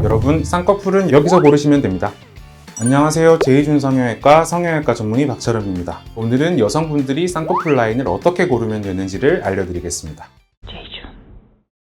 여러분, 쌍꺼풀은 여기서 고르시면 됩니다. 안녕하세요. 제이준 성형외과 성형외과 전문의 박철음입니다. 오늘은 여성분들이 쌍꺼풀 라인을 어떻게 고르면 되는지를 알려드리겠습니다.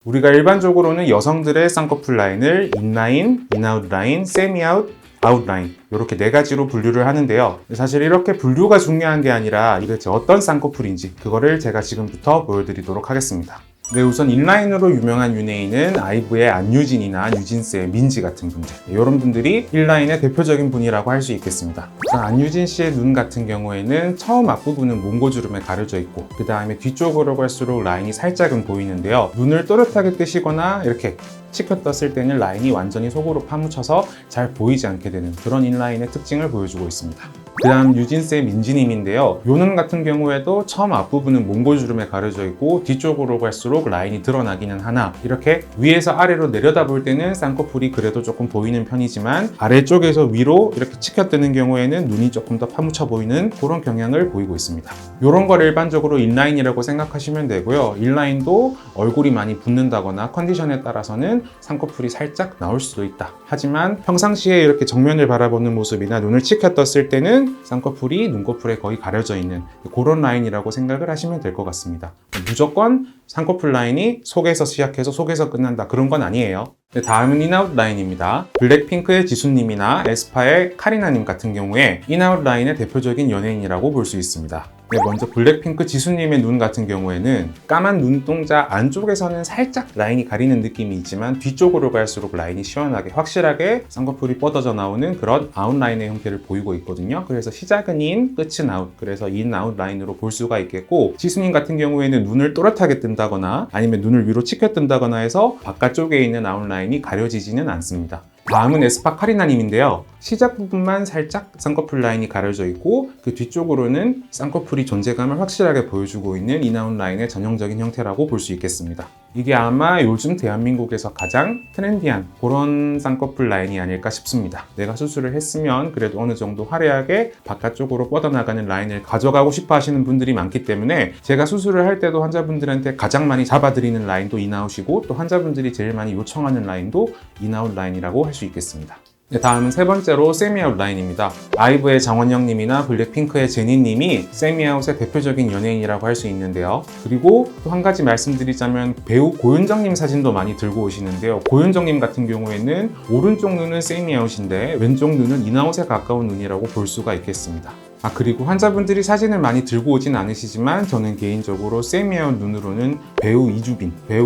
우리가 일반적으로는 여성들의 쌍꺼풀 라인을 인라인, 인아웃 라인, 세미아웃, 아웃라인 이렇게 네 가지로 분류를 하는데요. 사실 이렇게 분류가 중요한 게 아니라 이게 어떤 쌍꺼풀인지 그거를 제가 지금부터 보여드리도록 하겠습니다. 네, 우선 인라인으로 유명한 연예인은 아이브의 안유진이나 뉴진스의 민지 같은 분들, 이런 분들이 인라인의 대표적인 분이라고 할 수 있겠습니다. 우선 안유진 씨의 눈 같은 경우에는 처음 앞부분은 몽고주름에 가려져 있고 그 다음에 뒤쪽으로 갈수록 라인이 살짝은 보이는데요. 눈을 또렷하게 뜨시거나 이렇게 치켜 떴을 때는 라인이 완전히 속으로 파묻혀서 잘 보이지 않게 되는 그런 인라인의 특징을 보여주고 있습니다. 그 다음 뉴진스의 민지님인데요. 요 눈 같은 경우에도 처음 앞부분은 몽고주름에 가려져 있고 뒤쪽으로 갈수록 라인이 드러나기는 하나 이렇게 위에서 아래로 내려다볼 때는 쌍꺼풀이 그래도 조금 보이는 편이지만 아래쪽에서 위로 이렇게 치켜뜨는 경우에는 눈이 조금 더 파묻혀 보이는 그런 경향을 보이고 있습니다. 이런 걸 일반적으로 인라인이라고 생각하시면 되고요. 인라인도 얼굴이 많이 붓는다거나 컨디션에 따라서는 쌍꺼풀이 살짝 나올 수도 있다. 하지만 평상시에 이렇게 정면을 바라보는 모습이나 눈을 치켜 떴을 때는 쌍꺼풀이 눈꺼풀에 거의 가려져 있는 그런 라인이라고 생각을 하시면 될 것 같습니다. 무조건 쌍꺼풀 라인이 속에서 시작해서 속에서 끝난다 그런 건 아니에요. 다음은 인아웃 라인입니다. 블랙핑크의 지수님이나 에스파의 카리나님 같은 경우에 인아웃 라인의 대표적인 연예인이라고 볼 수 있습니다. 먼저 블랙핑크 지수님의 눈 같은 경우에는 까만 눈동자 안쪽에서는 살짝 라인이 가리는 느낌이 있지만 뒤쪽으로 갈수록 라인이 시원하게 확실하게 쌍꺼풀이 뻗어져 나오는 그런 아웃라인의 형태를 보이고 있거든요. 그래서 시작은 인, 끝은 아웃, 그래서 인, 아웃 라인으로 볼 수가 있겠고, 지수님 같은 경우에는 눈을 또렷하게 뜬다거나 아니면 눈을 위로 치켜 뜬다거나 해서 바깥쪽에 있는 아웃라인이 가려지지는 않습니다. 다음은 에스파 카리나님인데요. 시작 부분만 살짝 쌍꺼풀 라인이 가려져 있고 그 뒤쪽으로는 쌍꺼풀이 존재감을 확실하게 보여주고 있는 인아웃 라인의 전형적인 형태라고 볼 수 있겠습니다. 이게 아마 요즘 대한민국에서 가장 트렌디한 그런 쌍꺼풀 라인이 아닐까 싶습니다. 내가 수술을 했으면 그래도 어느 정도 화려하게 바깥쪽으로 뻗어나가는 라인을 가져가고 싶어 하시는 분들이 많기 때문에 제가 수술을 할 때도 환자분들한테 가장 많이 잡아드리는 라인도 인아웃이고 또 환자분들이 제일 많이 요청하는 라인도 인아웃 라인이라고 할 수 있겠습니다. 다음은 세 번째로 세미아웃 라인입니다. 아이브의 장원영님이나 블랙핑크의 제니님이 세미아웃의 대표적인 연예인이라고 할 수 있는데요. 그리고 또 한 가지 말씀드리자면 배우 고윤정님 사진도 많이 들고 오시는데요. 고윤정님 같은 경우에는 오른쪽 눈은 세미아웃인데 왼쪽 눈은 인아웃에 가까운 눈이라고 볼 수가 있겠습니다. 그리고 환자분들이 사진을 많이 들고 오진 않으시지만 저는 개인적으로 세미아웃 눈으로는 배우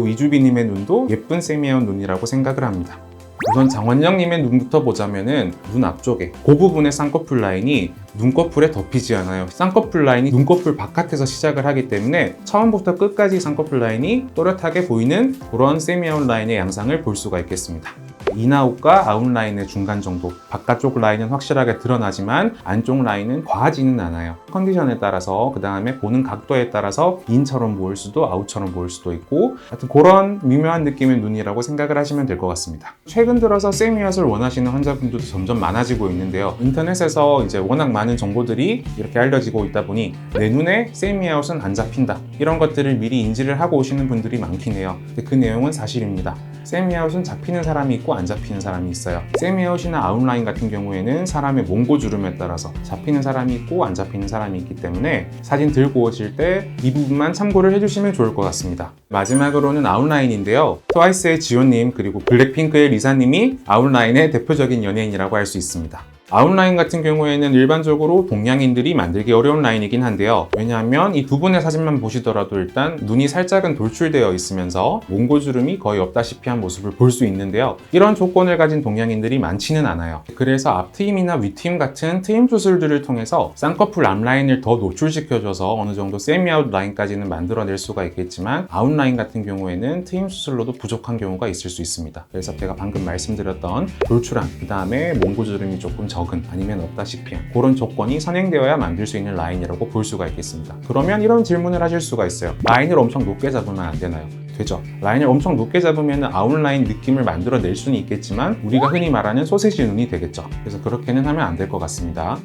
이주빈님의 눈도 예쁜 세미아웃 눈이라고 생각을 합니다. 우선 장원영님의 눈부터 보자면은 눈 앞쪽에 그 부분의 쌍꺼풀 라인이 눈꺼풀에 덮이지 않아요. 쌍꺼풀 라인이 눈꺼풀 바깥에서 시작을 하기 때문에 처음부터 끝까지 쌍꺼풀 라인이 또렷하게 보이는 그런 세미아웃 라인의 양상을 볼 수가 있겠습니다. 인아웃과 아웃 라인의 중간 정도, 바깥쪽 라인은 확실하게 드러나지만 안쪽 라인은 과하지는 않아요. 컨디션에 따라서 그 다음에 보는 각도에 따라서 인처럼 보일 수도 아웃처럼 보일 수도 있고 하여튼 그런 미묘한 느낌의 눈이라고 생각을 하시면 될 것 같습니다. 최근 들어서 세미아웃을 원하시는 환자분들도 점점 많아지고 있는데요. 인터넷에서 이제 워낙 많은 정보들이 이렇게 알려지고 있다 보니 내 눈에 세미아웃은 안 잡힌다 이런 것들을 미리 인지를 하고 오시는 분들이 많긴 해요. 근데 그 내용은 사실입니다. 세미아웃은 잡히는 사람이 있고 안 잡히는 사람이 있어요. 세미아웃이나 아웃라인 같은 경우에는 사람의 몽고주름에 따라서 잡히는 사람이 있고 안 잡히는 사람이 있기 때문에 사진 들고 오실 때 이 부분만 참고를 해주시면 좋을 것 같습니다. 마지막으로는 아웃라인인데요. 트와이스의 지효님 그리고 블랙핑크의 리사님이 아웃라인의 대표적인 연예인이라고 할 수 있습니다. 아웃라인 같은 경우에는 일반적으로 동양인들이 만들기 어려운 라인이긴 한데요. 왜냐하면 이 두 분의 사진만 보시더라도 일단 눈이 살짝은 돌출되어 있으면서 몽고주름이 거의 없다시피 한 모습을 볼 수 있는데요. 이런 조건을 가진 동양인들이 많지는 않아요. 그래서 앞트임이나 윗트임 같은 트임 수술들을 통해서 쌍꺼풀 앞라인을 더 노출시켜줘서 어느 정도 세미아웃 라인까지는 만들어낼 수가 있겠지만 아웃라인 같은 경우에는 트임 수술로도 부족한 경우가 있을 수 있습니다. 그래서 제가 방금 말씀드렸던 돌출한 그 다음에 몽고주름이 조금 적은 아니면 없다시피 한 그런 조건이 선행되어야 만들 수 있는 라인이라고 볼 수가 있겠습니다. 그러면 이런 질문을 하실 수가 있어요. 라인을 엄청 높게 잡으면 안 되나요? 되죠. 라인을 엄청 높게 잡으면 아웃라인 느낌을 만들어낼 수는 있겠지만 우리가 흔히 말하는 소세지 눈이 되겠죠. 그래서 그렇게는 하면 안 될 것 같습니다.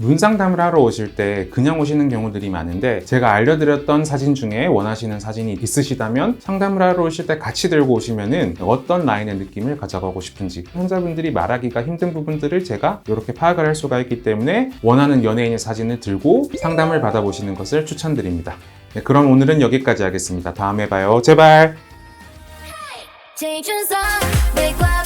눈 상담을 하러 오실 때 그냥 오시는 경우들이 많은데, 제가 알려드렸던 사진 중에 원하시는 사진이 있으시다면 상담을 하러 오실 때 같이 들고 오시면은 어떤 라인의 느낌을 가져가고 싶은지, 환자분들이 말하기가 힘든 부분들을 제가 이렇게 파악을 할 수가 있기 때문에 원하는 연예인의 사진을 들고 상담을 받아보시는 것을 추천드립니다. 네, 그럼 오늘은 여기까지 하겠습니다. 다음에 봐요. 제발! 제이준성 외과